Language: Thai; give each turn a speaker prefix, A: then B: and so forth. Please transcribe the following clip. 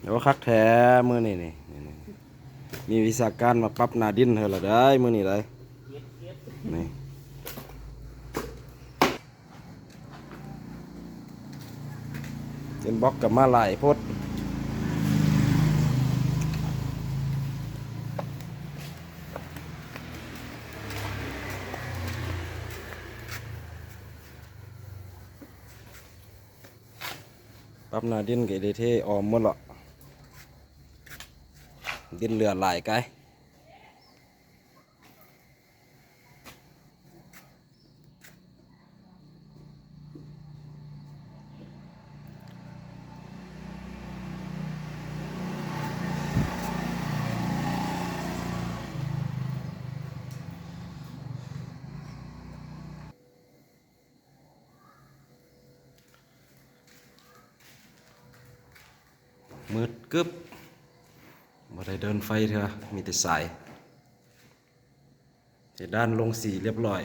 A: เดี๋ยวคักแท้มือนี่มีวิชาการมาปรับหน้าดินเธอละได้มือนี่ได้นี่เป็นบล็อกกับมาหลายพดปรับหน้าดินกับเดเทออมหมดหรอดินเหลือหลายไกลมืดกึบบ่ได้เดินไฟเถอะมีแต่สายแต่ด้านลงสีเรียบร้อย